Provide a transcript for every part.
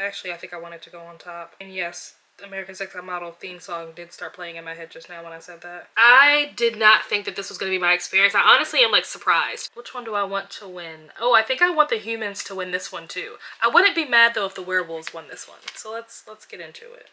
Actually, I think I want it to go on top. And yes, American Sex Top Model theme song did start playing in my head just now when I said that. I did not think that this was going to be my experience. I honestly am like surprised. Which one do I want to win? Oh, I think I want the humans to win this one too. I wouldn't be mad though if the werewolves won this one. So let's get into it.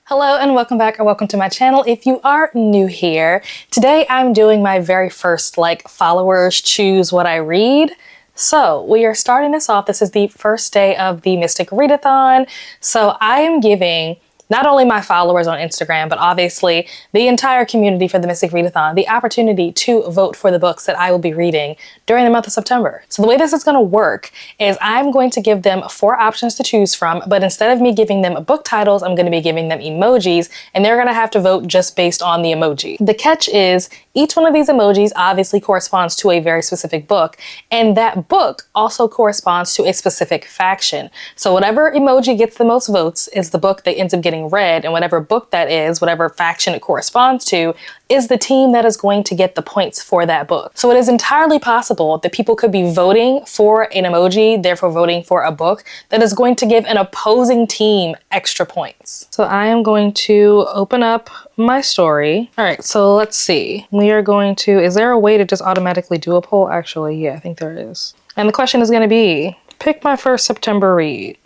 Hello and welcome back, or welcome to my channel if you are new here. Today I'm doing my very first followers choose what I read. So we are starting this off. This is the first day of the Mystic Readathon. So I am giving not only my followers on Instagram, but obviously the entire community for the Mystic Readathon the opportunity to vote for the books that I will be reading during the month of September. So the way this is going to work is I'm going to give them 4 options to choose from, but instead of me giving them book titles, I'm going to be giving them emojis, and they're going to have to vote just based on the emoji. The catch is each one of these emojis obviously corresponds to a very specific book, and that book also corresponds to a specific faction. So whatever emoji gets the most votes is the book that ends up getting read, and whatever book that is, whatever faction it corresponds to, is the team that is going to get the points for that book. So it is entirely possible that people could be voting for an emoji, therefore voting for a book that is going to give an opposing team extra points. So I am going to open up my story. All right, so let's see. We are going to, is there a way to just automatically do a poll? Actually, yeah, I think there is. And the question is going to be, pick my first September read.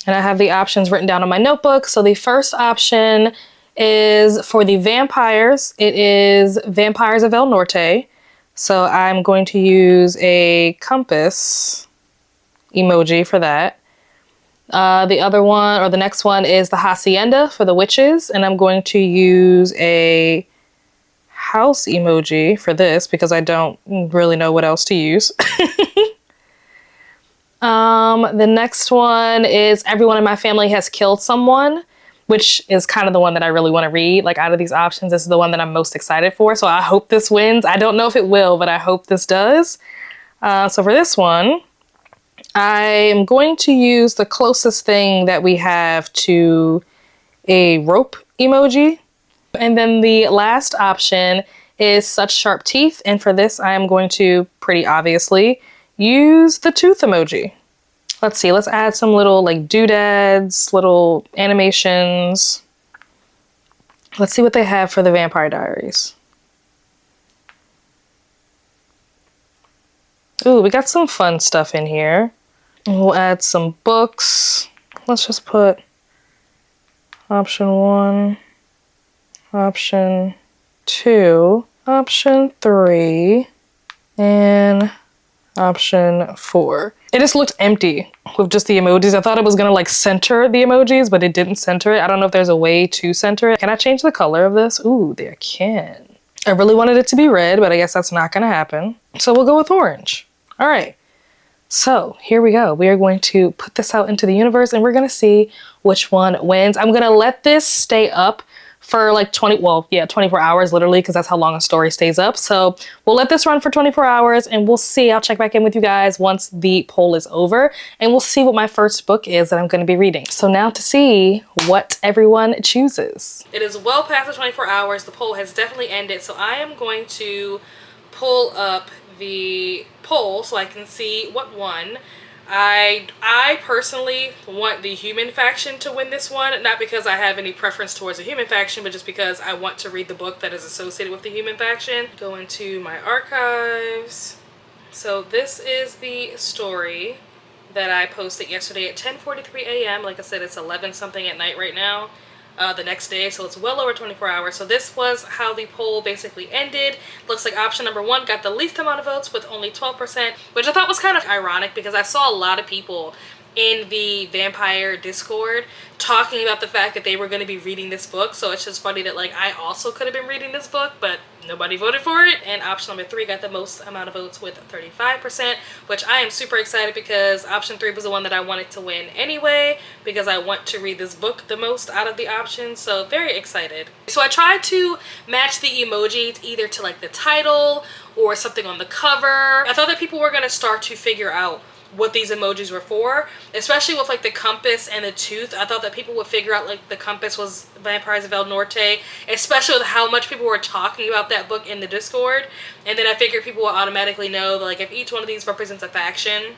And I have the options written down on my notebook. So the first option is for the vampires. It is Vampires of El Norte. So I'm going to use a compass emoji for that. The other one, or the next one, is the Hacienda for the witches. And I'm going to use a house emoji for this because I don't really know what else to use. The next one is Everyone in My Family Has Killed Someone, which is kind of the one that I really want to read. Like, out of these options, this is the one that I'm most excited for. So I hope this wins. I don't know if it will, but I hope this does. So for this one, I am going to use the closest thing that we have to a rope emoji. And then the last option is Such Sharp Teeth. And for this, I am going to, pretty obviously, use the tooth emoji. Let's see, let's add some little doodads, little animations. Let's see what they have for the Vampire Diaries. Ooh, we got some fun stuff in here. We'll add some books. Let's just put option 1, option 2, option 3, and option 4. It just looked empty with just the emojis. I thought it was gonna center the emojis, but it didn't center it. I don't know if there's a way to center it. Can I change the color of this? Ooh, there can. I really wanted it to be red, but I guess that's not gonna happen. So we'll go with orange. All right. So here we go. We are going to put this out into the universe and we're gonna see which one wins. I'm gonna let this stay up for 24 hours literally, because that's how long a story stays up. So we'll let this run for 24 hours and we'll see. I'll check back in with you guys once the poll is over and we'll see what my first book is that I'm going to be reading. So now to see what everyone chooses. It is well past the 24 hours. The poll has definitely ended. So I am going to pull up the poll so I can see what won. I personally want the human faction to win this one, not because I have any preference towards a human faction, but just because I want to read the book that is associated with the human faction. Go into my archives. So this is the story that I posted yesterday at 10:43 a.m. Like I said, it's 11 something at night right now. The next day, so it's well over 24 hours. So this was how the poll basically ended. Looks like option number 1 got the least amount of votes with only 12%, which I thought was kind of ironic because I saw a lot of people in the vampire Discord talking about the fact that they were going to be reading this book. So it's just funny that I also could have been reading this book, but nobody voted for it. And option number 3 got the most amount of votes with 35%, which I am super excited because option 3 was the one that I wanted to win anyway, because I want to read this book the most out of the options. So very excited. So I tried to match the emojis either to the title or something on the cover. I thought that people were going to start to figure out what these emojis were for, especially with like the compass and the tooth. I thought that people would figure out like the compass was Vampires of El Norte, especially with how much people were talking about that book in the Discord. And then I figured people would automatically know that like if each one of these represents a faction,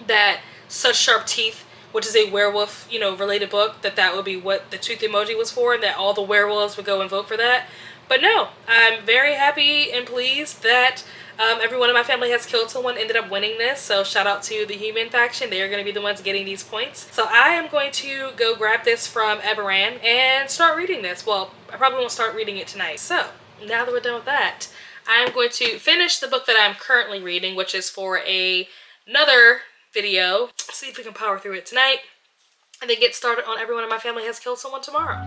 that Such Sharp Teeth, which is a werewolf, you know, related book, that would be what the tooth emoji was for, and that all the werewolves would go and vote for that. But no, I'm very happy and pleased that everyone in my family has killed someone ended up winning this. So shout out to the human faction. They are going to be the ones getting these points. So I am going to go grab this from Everand and start reading this. Well, I probably won't start reading it tonight. So now that we're done with that, I'm going to finish the book that I'm currently reading, which is for another video. See if we can power through it tonight and then get started on Everyone in My Family Has Killed Someone tomorrow.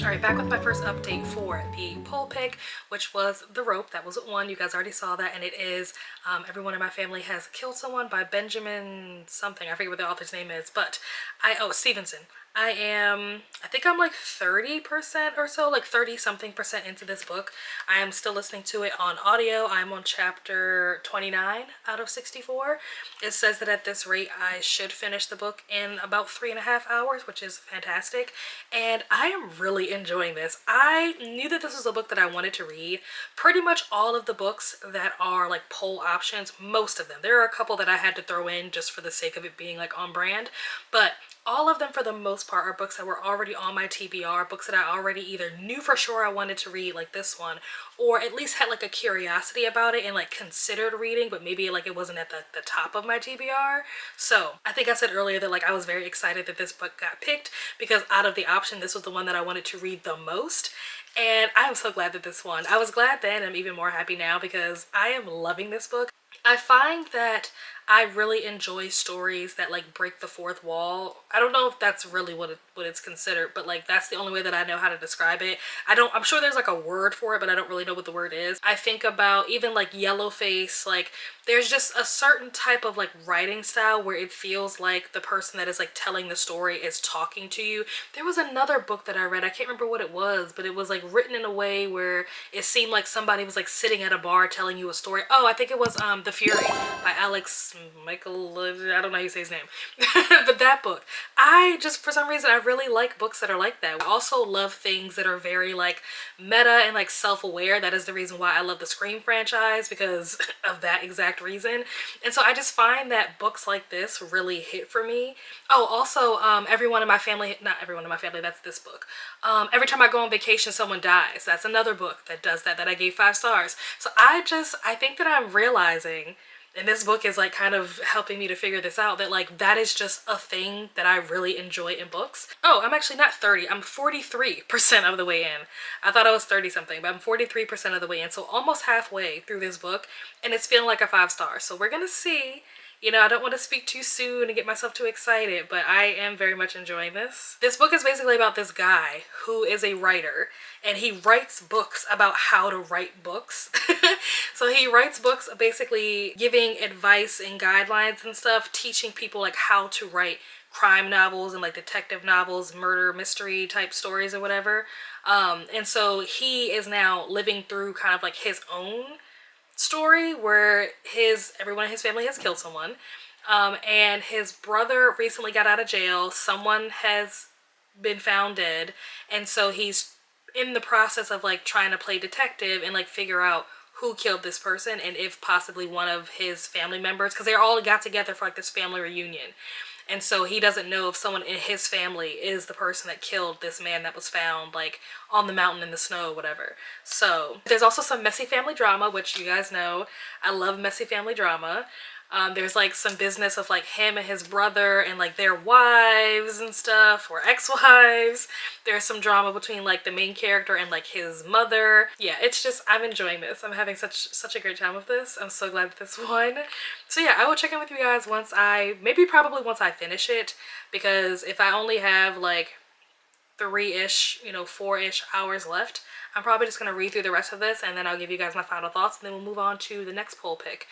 Alright, back with my first update for the poll pick, which was The Rope. That was one. You guys already saw that, and it is Everyone in My Family Has Killed Someone by Benjamin something. I forget what the author's name is, but Stevenson. I think I'm like 30% or so, like 30 something percent into this book. I am still listening to it on audio. I'm on chapter 29 out of 64. It says that at this rate I should finish the book in about 3.5 hours, which is fantastic. And I am really enjoying this. I knew that this was a book that I wanted to read. Pretty much all of the books that are like poll options, most of them. There are a couple that I had to throw in just for the sake of it being like on brand, but all of them for the most part are books that were already on my TBR, books that I already either knew for sure I wanted to read, like this one, or at least had like a curiosity about it and like considered reading, but maybe like it wasn't at the top of my TBR. So I think I said earlier that like I was very excited that this book got picked because out of the option, this was the one that I wanted to read the most. And I am so glad that this won. I was glad then, I'm even more happy now because I am loving this book. I find that I really enjoy stories that like break the fourth wall. I don't know if that's really what it's considered, but like that's the only way that I know how to describe it. I'm sure there's like a word for it, but I don't really know what the word is. I think about even like Yellowface, like there's just a certain type of like writing style where it feels like the person that is like telling the story is talking to you. There was another book that I read, I can't remember what it was, but it was like written in a way where it seemed like somebody was like sitting at a bar telling you a story. Oh, I think it was The Fury by Alex Michael, I don't know how you say his name. But that book, I just, for some reason, I really like books that are like that. I also love things that are very like meta and like self-aware. That is the reason why I love the Scream franchise, because of that exact reason. And so I just find that books like this really hit for me. Oh, also Everyone in My Family, not Everyone in My Family, that's this book. Every Time I Go on Vacation Someone Dies. That's another book that does that I gave 5 stars. So I think that I'm realizing, and this book is like kind of helping me to figure this out, that like that is just a thing that I really enjoy in books. Oh, I'm actually not 30, I'm 43% of the way in. I thought I was 30 something, but I'm 43% of the way in, so almost halfway through this book, and it's feeling like a 5 star. So we're gonna see. You know, I don't want to speak too soon and get myself too excited, but I am very much enjoying this. This book is basically about this guy who is a writer, and he writes books about how to write books. So he writes books basically giving advice and guidelines and stuff, teaching people like how to write crime novels and like detective novels, murder mystery type stories or whatever. And so he is now living through kind of like his own story where everyone in his family has killed someone, and his brother recently got out of jail. Someone has been found dead, and so he's in the process of like trying to play detective and like figure out who killed this person and if possibly one of his family members, because they all got together for like this family reunion. And so he doesn't know if someone in his family is the person that killed this man that was found like on the mountain in the snow or whatever. So there's also some messy family drama, which you guys know I love messy family drama. There's like some business of like him and his brother and like their wives and stuff, or ex-wives. There's some drama between like the main character and like his mother. Yeah, it's just, I'm enjoying this. I'm having such a great time with this. I'm so glad that this won. So yeah, I will check in with you guys once probably once I finish it, because if I only have like 3-ish, you know, 4-ish hours left. I'm probably just going to read through the rest of this, and then I'll give you guys my final thoughts, and then we'll move on to the next poll pick.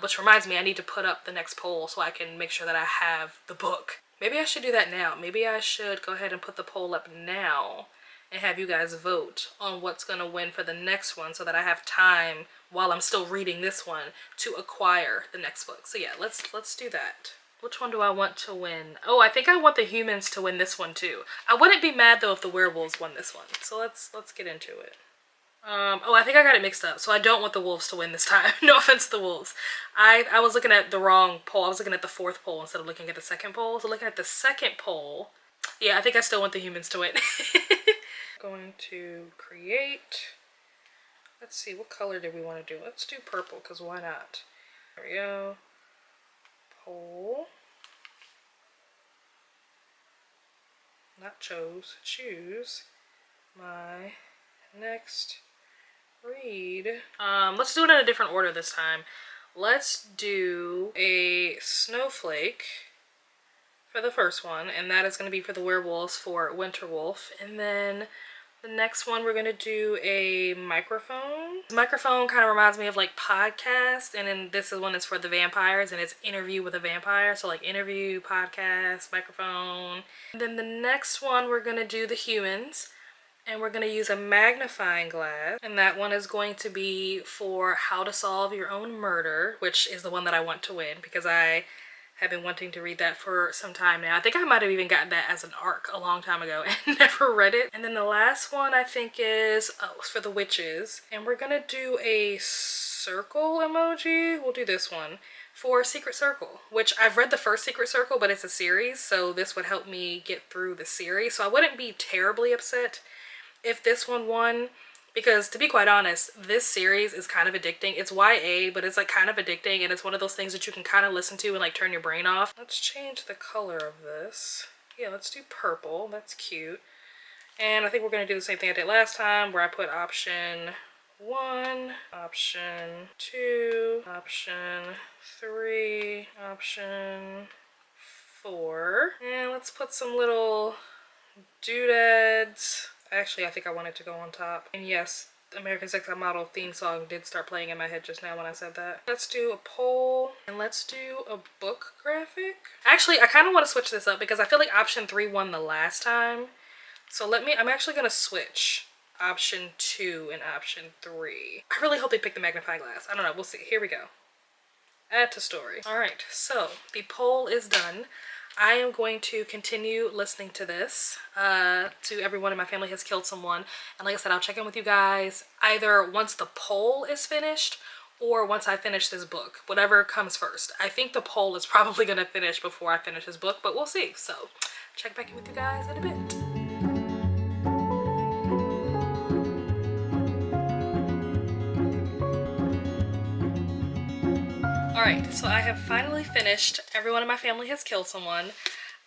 Which reminds me, I need to put up the next poll so I can make sure that I have the book. Maybe I should do that now. Maybe I should go ahead and put the poll up now and have you guys vote on what's going to win for the next one so that I have time while I'm still reading this one to acquire the next book. So yeah, let's do that. Which one do I want to win? Oh, I think I want the humans to win this one too. I wouldn't be mad though if the werewolves won this one. So let's get into it. Oh, I think I got it mixed up. So I don't want the wolves to win this time. No offense to the wolves. I was looking at the wrong poll. I was looking at the 4th poll instead of looking at the 2nd poll. So looking at the 2nd poll, yeah, I think I still want the humans to win. Going to create. Let's see, what color do we want to do? Let's do purple, because why not? There we go. Poll. Not chose. Choose my next read. Let's do it in a different order this time. Let's do a snowflake for the first one, and that is going to be for the werewolves for Winterwolf. And then the next one we're going to do a microphone. The microphone kind of reminds me of like podcast, and then this is one that's for the vampires, and it's interview with a vampire. So like interview, podcast, microphone. And then the next one we're going to do the humans, and we're going to use a magnifying glass, and that one is going to be for how to solve your own murder, which is the one that I want to win because I have been wanting to read that for some time now. I think I might have even gotten that as an ARC a long time ago and never read it. And then the last one I think is for the witches, and we're gonna do a circle emoji. We'll do this one for Secret Circle, which I've read the first Secret Circle, but it's a series, so this would help me get through the series. So I wouldn't be terribly upset if this one won, because to be quite honest, this series is kind of addicting. It's YA, but it's like kind of addicting, and it's one of those things that you can kind of listen to and like turn your brain off. Let's change the color of this. Yeah, let's do purple. That's cute. And I think we're going to do the same thing I did last time, where I put option 1, option 2, option 3, option 4. And let's put some little doodads. Actually, I think I want it to go on top. And yes, American Sex Model theme song did start playing in my head just now when I said that. Let's do a poll, and let's do a book graphic. Actually, I kind of want to switch this up because I feel like option 3 won the last time. So I'm actually going to switch option 2 and option 3. I really hope they pick the magnifying glass. I don't know, we'll see. Here we go. Add to story. All right, so the poll is done. I am going to continue listening to this, to Everyone in My Family Has Killed Someone. And like I said, I'll check in with you guys either once the poll is finished or once I finish this book. Whatever comes first. I think the poll is probably going to finish before I finish this book, but we'll see. So check back in with you guys in a bit. Alright, so I have finally finished Everyone in My Family Has Killed Someone.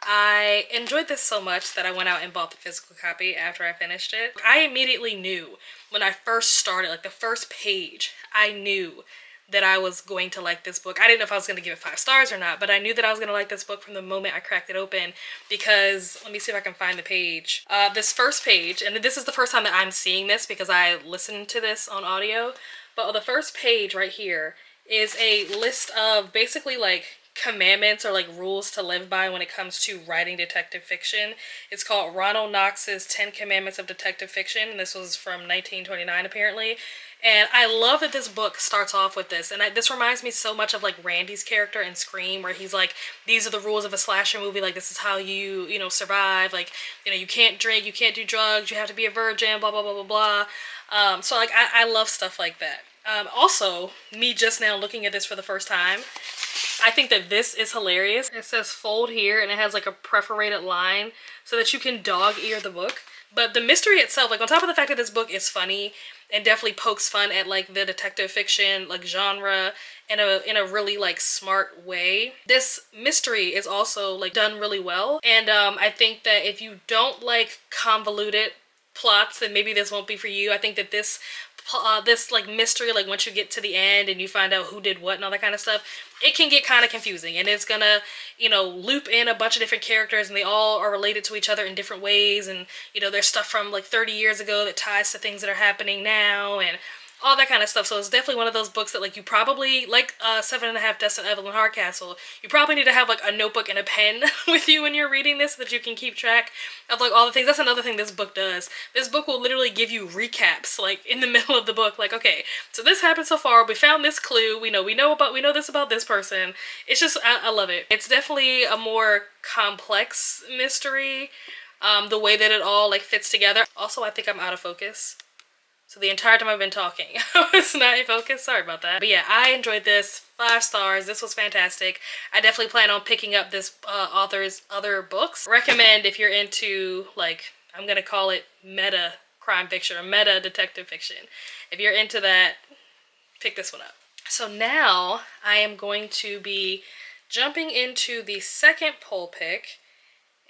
I enjoyed this so much that I went out and bought the physical copy after I finished it. I immediately knew when I first started, like the first page, I knew that I was going to like this book. I didn't know if I was going to give it 5 stars or not, but I knew that I was going to like this book from the moment I cracked it open because, let me see if I can find the page. This first page, and this is the first time that I'm seeing this because I listened to this on audio, but the first page right here is a list of basically like commandments or like rules to live by when it comes to writing detective fiction. It's called Ronald Knox's 10 Commandments of Detective Fiction, and this was from 1929 apparently. And I love that this book starts off with this, and this reminds me so much of like Randy's character in Scream, where he's like, these are the rules of a slasher movie, like this is how you survive, like, you know, you can't drink, you can't do drugs, you have to be a virgin, blah blah blah blah blah. So like I love stuff like that. Also, me just now looking at this for the first time, I think that this is hilarious. It says fold here, and it has like a perforated line so that you can dog ear the book. But the mystery itself, like on top of the fact that this book is funny and definitely pokes fun at like the detective fiction like genre in a really like smart way, this mystery is also like done really well. And I think that if you don't like convoluted plots, then maybe this won't be for you. I think that this this like mystery, like once you get to the end and you find out who did what and all that kind of stuff, it can get kind of confusing, and it's gonna, you know, loop in a bunch of different characters, and they all are related to each other in different ways, and you know, there's stuff from like 30 years ago that ties to things that are happening now, and all that kind of stuff. So it's definitely one of those books that like you probably, like 7.5 Deaths of Evelyn Hardcastle, you probably need to have like a notebook and a pen with you when you're reading this so that you can keep track of like all the things. That's another thing this book does. This book will literally give you recaps like in the middle of the book, like, okay, so this happened so far, we found this clue, we know this about this person. It's just, I love it. It's definitely a more complex mystery, the way that it all like fits together. Also, I think I'm out of focus. So the entire time I've been talking, I was not in focus. Sorry about that. But yeah, I enjoyed this. 5 stars. This was fantastic. I definitely plan on picking up this author's other books. Recommend if you're into, like, I'm gonna call it meta crime fiction or meta detective fiction. If you're into that, pick this one up. So now I am going to be jumping into the second poll pick.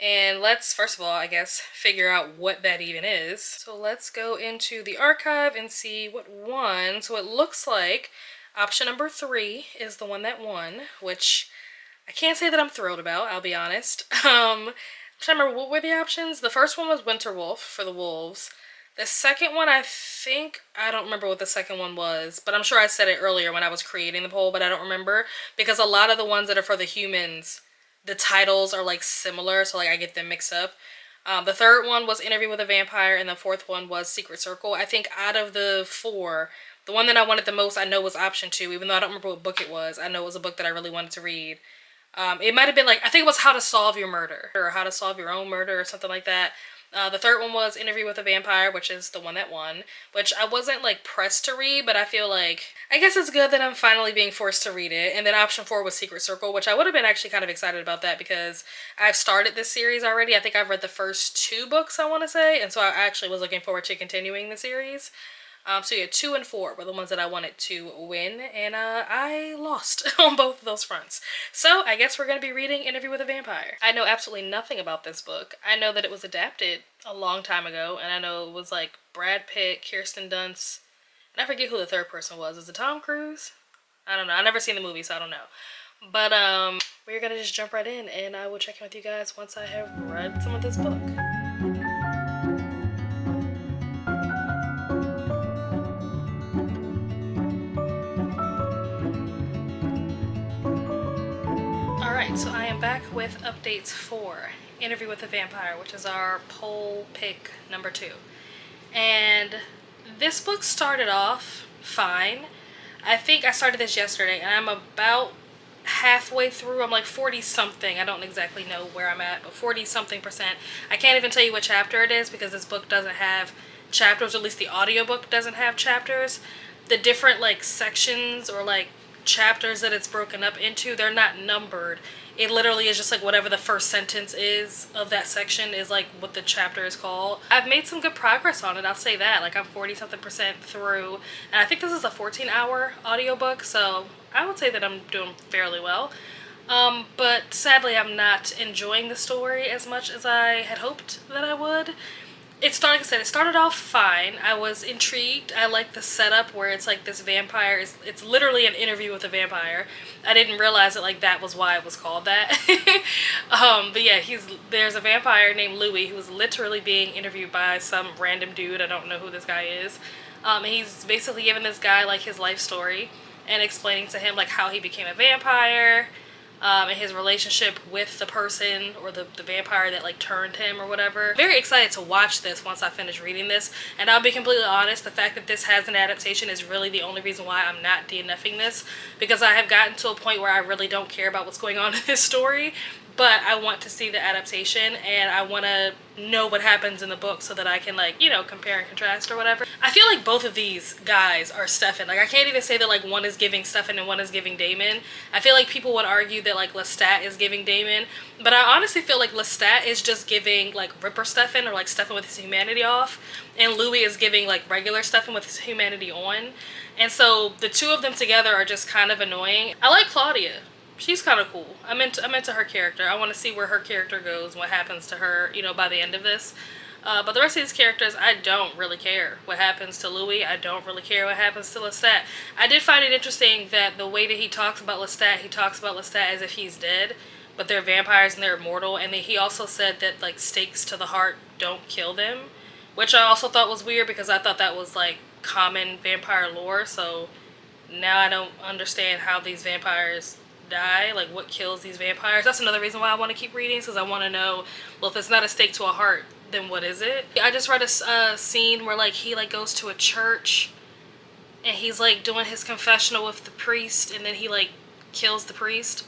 And let's, first of all, I guess, figure out what that even is. So let's go into the archive and see what won. So it looks like option number 3 is the one that won, which I can't say that I'm thrilled about, I'll be honest. I'm trying to remember, what were the options? The first one was Winterwolf for the wolves. The second one, I don't remember what the second one was, but I'm sure I said it earlier when I was creating the poll, but I don't remember, because a lot of the ones that are for the humans, the titles are like similar, so like I get them mixed up. The third one was Interview with a Vampire, and the fourth one was Secret Circle. I think out of the 4, the one that I wanted the most, I know, was option 2, even though I don't remember what book it was. I know it was a book that I really wanted to read. It might have been like, I think it was How to Solve Your Murder, or How to Solve Your Own Murder, or something like that. The third one was Interview with a Vampire, which is the one that won, which I wasn't like pressed to read, but I feel like, I guess it's good that I'm finally being forced to read it. And then option 4 was Secret Circle, which I would have been actually kind of excited about that because I've started this series already. I think I've read the first 2 books, I want to say, and so I actually was looking forward to continuing the series. So yeah, 2 and 4 were the ones that I wanted to win, and I lost on both of those fronts. So I guess we're going to be reading Interview with a Vampire. I know absolutely nothing about this book. I know that it was adapted a long time ago, and I know it was like Brad Pitt, Kirsten Dunst, and I forget who the third person was. Is it Tom Cruise? I don't know. I've never seen the movie, so I don't know. But we're going to just jump right in, and I will check in with you guys once I have read some of this book. Alright, so I am back with updates for Interview with a Vampire, which is our poll pick number 2. And this book started off fine. I think I started this yesterday, and I'm about halfway through. I'm like 40 something. I don't exactly know where I'm at, but 40 something percent. I can't even tell you what chapter it is because this book doesn't have chapters, or at least the audiobook doesn't have chapters. The different like sections or like chapters that it's broken up into, they're not numbered. It literally is just like whatever the first sentence is of that section is like what the chapter is called. I've made some good progress on it, I'll say that. Like I'm 40 something percent through, and I think this is a 14-hour audiobook, so I would say that I'm doing fairly well. But sadly I'm not enjoying the story as much as I had hoped that I would. It started off fine. I was intrigued. I like the setup where it's like this vampire it's literally an interview with a vampire. I didn't realize that like that was why it was called that. But yeah, there's a vampire named Louis who's literally being interviewed by some random dude. I don't know who this guy is. And he's basically giving this guy like his life story and explaining to him like how he became a vampire. And his relationship with the person or the vampire that like turned him or whatever. Very excited to watch this once I finish reading this, and I'll be completely honest, the fact that this has an adaptation is really the only reason why I'm not DNFing this, because I have gotten to a point where I really don't care about what's going on in this story, but I want to see the adaptation and I want to know what happens in the book so that I can like, you know, compare and contrast or whatever. I feel like both of these guys are Stefan. Like I can't even say that like one is giving Stefan and one is giving Damon. I feel like people would argue that like Lestat is giving Damon, but I honestly feel like Lestat is just giving like Ripper Stefan, or like Stefan with his humanity off, and Louis is giving like regular Stefan with his humanity on. And so the two of them together are just kind of annoying. I like Claudia. She's kind of cool. I'm into her character. I want to see where her character goes, what happens to her, you know, by the end of this. But the rest of these characters, I don't really care what happens to Louis. I don't really care what happens to Lestat. I did find it interesting that the way that he talks about Lestat, he talks about Lestat as if he's dead, but they're vampires and they're immortal. And then he also said that like stakes to the heart don't kill them, which I also thought was weird because I thought that was like common vampire lore. So now I don't understand how these vampires die, like what kills these vampires. That's another reason why I want to keep reading, because I want to know, well, if it's not a stake to a heart, then what is it? I just read a scene where like he like goes to a church and he's like doing his confessional with the priest, and then he like kills the priest.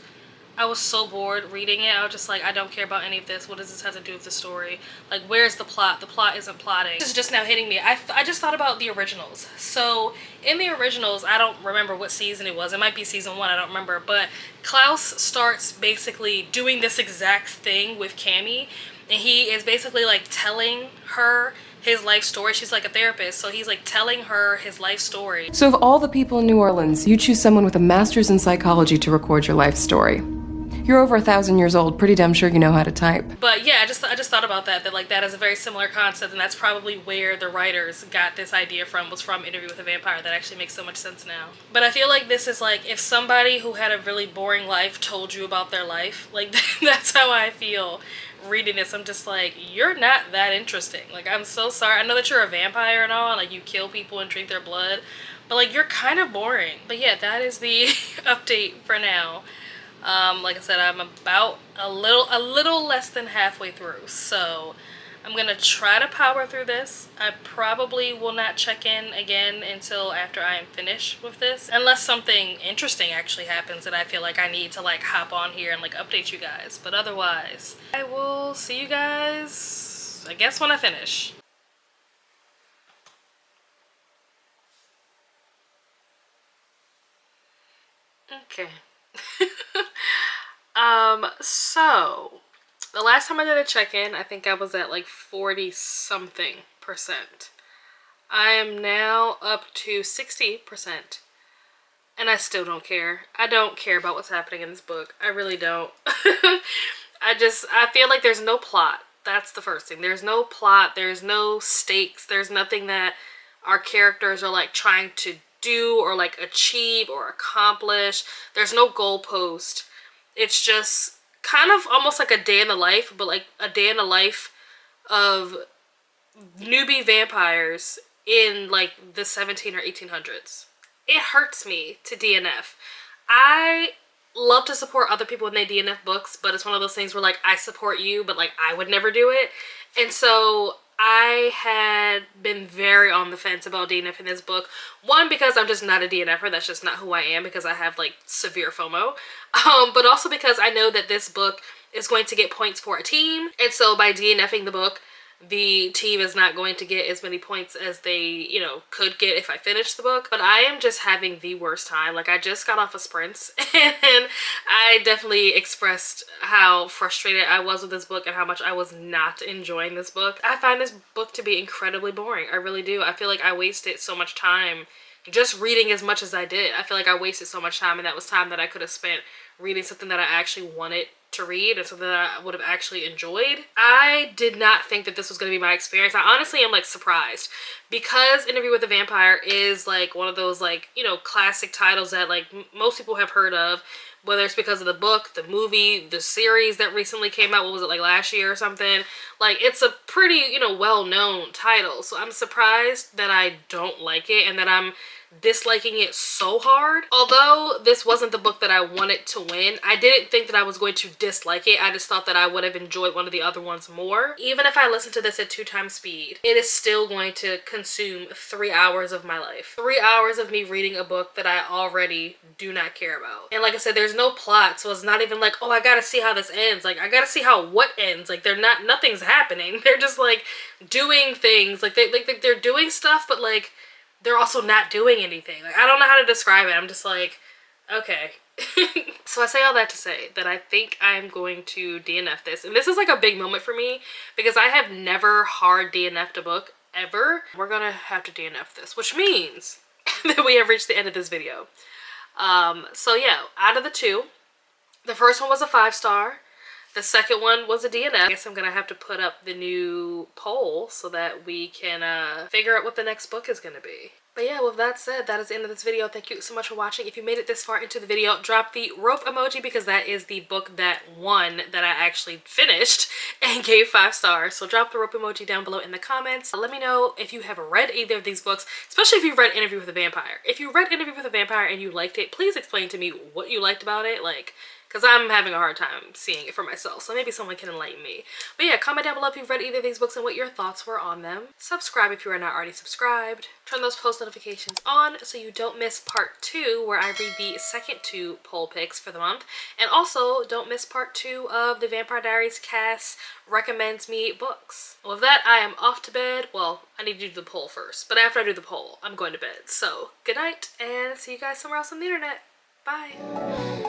I was so bored reading it. I was just like, I don't care about any of this. What does this have to do with the story? Like, where's the plot? The plot isn't plotting. This is just now hitting me. I just thought about the originals. So in the originals, I don't remember what season it was. It might be season 1. I don't remember. But Klaus starts basically doing this exact thing with Cammy. And he is basically like telling her his life story. She's like a therapist, so he's like telling her his life story. So of all the people in New Orleans, you choose someone with a master's in psychology to record your life story. You're over 1,000 years old, pretty damn sure you know how to type. But yeah, I just thought about that like that is a very similar concept, and that's probably where the writers got this idea from, was from Interview with a Vampire. That actually makes so much sense now. But I feel like this is like if somebody who had a really boring life told you about their life, like that's how I feel reading this. I'm just like, you're not that interesting. Like, I'm so sorry. I know that you're a vampire and all, and like you kill people and drink their blood, but like you're kind of boring. But yeah, that is the update for now. Like I said, I'm about a little less than halfway through, so I'm gonna try to power through this. I probably will not check in again until after I am finished with this, unless something interesting actually happens that I feel like I need to like hop on here and like update you guys. But otherwise, I will see you guys, I guess, when I finish. Okay. So the last time I did a check-in, I think I was at like 40 something%. I am now up to 60%, and I still don't care. I don't care about what's happening in this book. I really don't. I feel like there's no plot. That's the first thing. There's no plot. There's no stakes. There's nothing that our characters are like trying to do or like achieve or accomplish. There's no goalpost. It's just kind of almost like a day in the life, but like a day in the life of newbie vampires in like the 17 or 1800s. It hurts me to DNF. I love to support other people when they DNF books, but it's one of those things where like I support you, but like I would never do it. And so I had been very on the fence about DNFing this book. One, because I'm just not a DNFer. That's just not who I am, because I have like severe FOMO. But also because I know that this book is going to get points for a team. And so by DNFing the book, the team is not going to get as many points as they, you know, could get if I finish the book. But I am just having the worst time. Like, I just got off of sprints, and I definitely expressed how frustrated I was with this book and how much I was not enjoying this book. I find this book to be incredibly boring. I really do. I feel like I wasted so much time just reading as much as I did. I feel like I wasted so much time, and that was time that I could have spent reading something that I actually wanted to read and something that I would have actually enjoyed. I did not think that this was going to be my experience. I honestly am like surprised, because Interview with a Vampire is like one of those like, you know, classic titles that like most people have heard of, whether it's because of the book, the movie, the series that recently came out. What was it, like last year or something? Like, it's a pretty, you know, well-known title. So I'm surprised that I don't like it and that I'm disliking it so hard. Although this wasn't the book that I wanted to win, I didn't think that I was going to dislike it. I just thought that I would have enjoyed one of the other ones more. Even if I listen to this at 2x speed, it is still going to consume 3 hours of my life. 3 hours of me reading a book that I already do not care about. And like I said, there's no plot, so it's not even like, oh, I gotta see how this ends. Like, I gotta see how what ends. Like, nothing's happening. They're just like doing things. Like they're doing stuff, but like they're also not doing anything. Like, I don't know how to describe it. I'm just like, okay. So I say all that to say that I think I'm going to DNF this. And this is like a big moment for me, because I have never hard DNF'd a book ever. We're gonna have to DNF this, which means that we have reached the end of this video. So yeah, out of the two, the first one was a 5-star. The second one was a DNF. I guess I'm gonna have to put up the new poll so that we can figure out what the next book is gonna be. But yeah, with that said, that is the end of this video. Thank you so much for watching. If you made it this far into the video, drop the rope emoji because that is the book that won, that I actually finished and gave 5 stars. So drop the rope emoji down below in the comments. Let me know if you have read either of these books, especially if you've read Interview with a Vampire. If you read Interview with a Vampire and you liked it, please explain to me what you liked about it. Like, because I'm having a hard time seeing it for myself, so maybe someone can enlighten me. But yeah, comment down below if you've read either of these books and what your thoughts were on them. Subscribe if you are not already subscribed. Turn those post notifications on so you don't miss part 2 where I read the second 2 poll picks for the month. And also, don't miss part 2 of the Vampire Diaries Cass recommends me books. With that, I am off to bed. Well, I need to do the poll first, but after I do the poll, I'm going to bed. So, good night, and see you guys somewhere else on the internet. Bye.